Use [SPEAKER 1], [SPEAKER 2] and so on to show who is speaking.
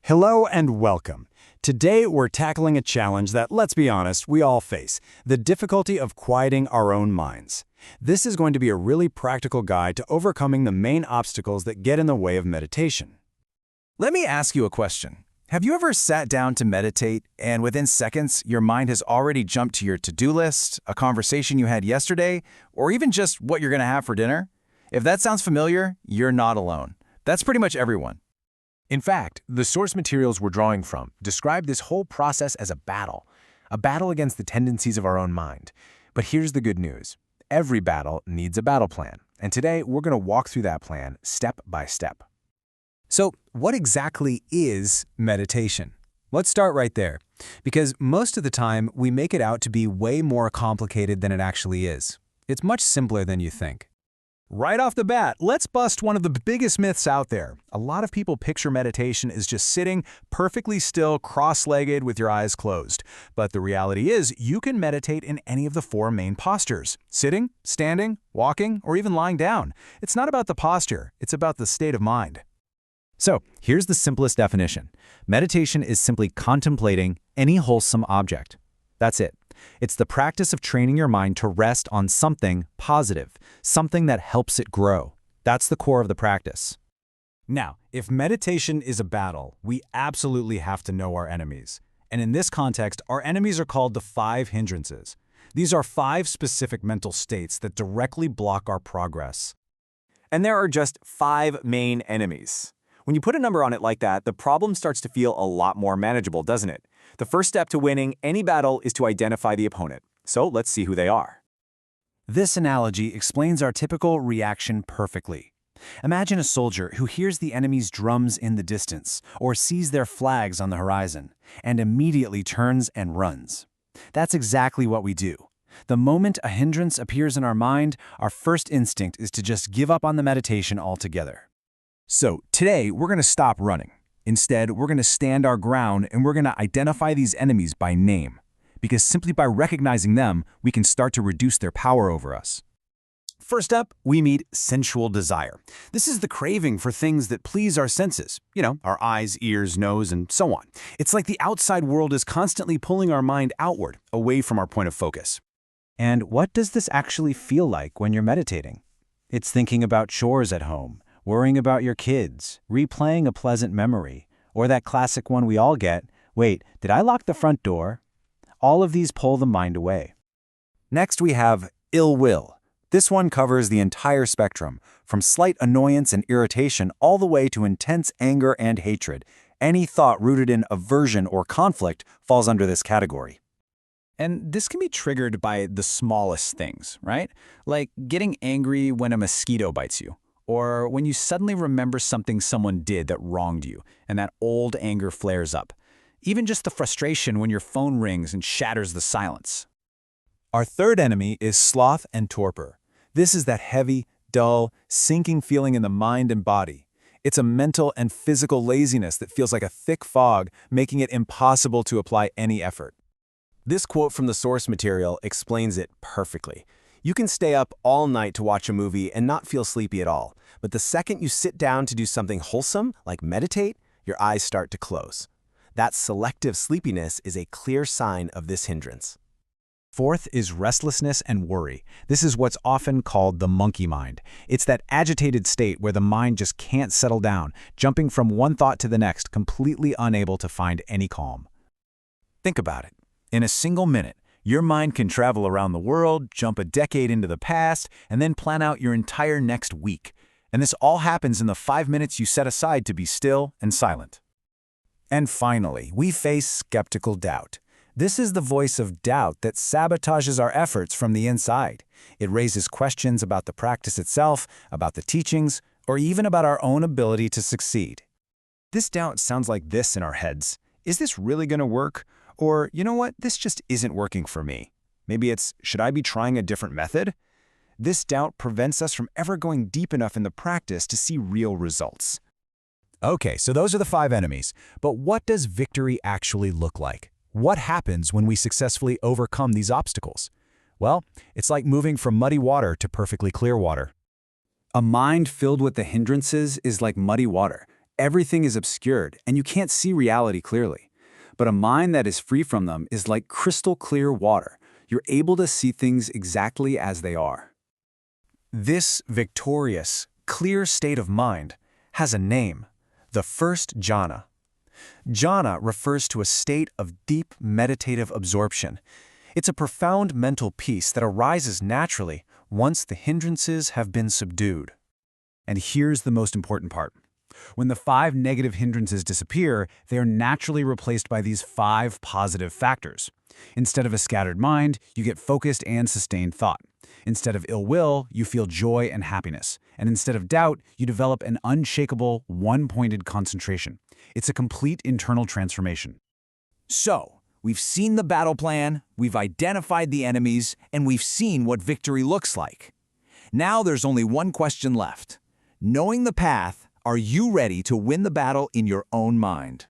[SPEAKER 1] Hello and welcome. Today we're tackling a challenge that, let's be honest, we all face, the difficulty of quieting our own minds. This is going to be a really practical guide to overcoming the main obstacles that get in the way of meditation.
[SPEAKER 2] Let me ask you a question. Have you ever sat down to meditate and within seconds your mind has already jumped to your to-do list, a conversation you had yesterday, or even just what you're going to have for dinner? If that sounds familiar, you're not alone. That's pretty much everyone.
[SPEAKER 3] In fact, the source materials we're drawing from describe this whole process as a battle against the tendencies of our own mind. But here's the good news. Every battle needs a battle plan, and today we're going to walk through that plan step by step.
[SPEAKER 4] So, what exactly is meditation? Let's start right there, because most of the time we make it out to be way more complicated than it actually is. It's much simpler than you think.
[SPEAKER 5] Right off the bat, let's bust one of the biggest myths out there. A lot of people picture meditation as just sitting perfectly still, cross-legged with your eyes closed. But the reality is, you can meditate in any of the four main postures: sitting, standing, walking, or even lying down. It's not about the posture, it's about the state of mind.
[SPEAKER 4] So, here's the simplest definition. Meditation is simply contemplating any wholesome object. That's it. It's the practice of training your mind to rest on something positive, something that helps it grow. That's the core of the practice.
[SPEAKER 1] Now, if meditation is a battle, we absolutely have to know our enemies. And in this context, our enemies are called the 5 hindrances. These are 5 specific mental states that directly block our progress.
[SPEAKER 6] And there are just 5 main enemies. When you put a number on it like that, the problem starts to feel a lot more manageable, doesn't it? The first step to winning any battle is to identify the opponent. So let's see who they are.
[SPEAKER 2] This analogy explains our typical reaction perfectly. Imagine a soldier who hears the enemy's drums in the distance or sees their flags on the horizon and immediately turns and runs. That's exactly what we do. The moment a hindrance appears in our mind, our first instinct is to just give up on the meditation altogether. So today, we're going to stop running. Instead, we're going to stand our ground and we're going to identify these enemies by name. Because simply by recognizing them, we can start to reduce their power over us.
[SPEAKER 1] First up, we meet sensual desire. This is the craving for things that please our senses. Our eyes, ears, nose, and so on. It's like the outside world is constantly pulling our mind outward, away from our point of focus.
[SPEAKER 4] And what does this actually feel like when you're meditating? It's thinking about chores at home, worrying about your kids, replaying a pleasant memory, or that classic one we all get, wait, did I lock the front door? All of these pull the mind away.
[SPEAKER 2] Next, we have ill will. This one covers the entire spectrum, from slight annoyance and irritation all the way to intense anger and hatred. Any thought rooted in aversion or conflict falls under this category.
[SPEAKER 5] And this can be triggered by the smallest things, right? Like getting angry when a mosquito bites you, or when you suddenly remember something someone did that wronged you, and that old anger flares up. Even just the frustration when your phone rings and shatters the silence.
[SPEAKER 4] Our third enemy is sloth and torpor. This is that heavy, dull, sinking feeling in the mind and body. It's a mental and physical laziness that feels like a thick fog, making it impossible to apply any effort.
[SPEAKER 6] This quote from the source material explains it perfectly. You can stay up all night to watch a movie and not feel sleepy at all. But the second you sit down to do something wholesome, like meditate, your eyes start to close. That selective sleepiness is a clear sign of this hindrance.
[SPEAKER 4] Fourth is restlessness and worry. This is what's often called the monkey mind. It's that agitated state where the mind just can't settle down, jumping from one thought to the next, completely unable to find any calm.
[SPEAKER 2] Think about it. In a single minute, your mind can travel around the world, jump a decade into the past, and then plan out your entire next week. And this all happens in the 5 minutes you set aside to be still and silent. And finally, we face skeptical doubt. This is the voice of doubt that sabotages our efforts from the inside. It raises questions about the practice itself, about the teachings, or even about our own ability to succeed.
[SPEAKER 5] This doubt sounds like this in our heads. Is this really going to work? Or, you know what, this just isn't working for me. Maybe it's, should I be trying a different method? This doubt prevents us from ever going deep enough in the practice to see real results.
[SPEAKER 4] Okay, so those are the 5 enemies. But what does victory actually look like? What happens when we successfully overcome these obstacles? Well, it's like moving from muddy water to perfectly clear water.
[SPEAKER 2] A mind filled with the hindrances is like muddy water. Everything is obscured, and you can't see reality clearly. But a mind that is free from them is like crystal clear water. You're able to see things exactly as they are.
[SPEAKER 5] This victorious, clear state of mind has a name, the first jhana. Jhana refers to a state of deep meditative absorption. It's a profound mental peace that arises naturally once the hindrances have been subdued.
[SPEAKER 2] And here's the most important part. When the 5 negative hindrances disappear, they are naturally replaced by these 5 positive factors. Instead of a scattered mind, you get focused and sustained thought. Instead of ill will, you feel joy and happiness. And instead of doubt, you develop an unshakable, one-pointed concentration. It's a complete internal transformation.
[SPEAKER 7] So, we've seen the battle plan, we've identified the enemies, and we've seen what victory looks like. Now there's only one question left. Knowing the path, are you ready to win the battle in your own mind?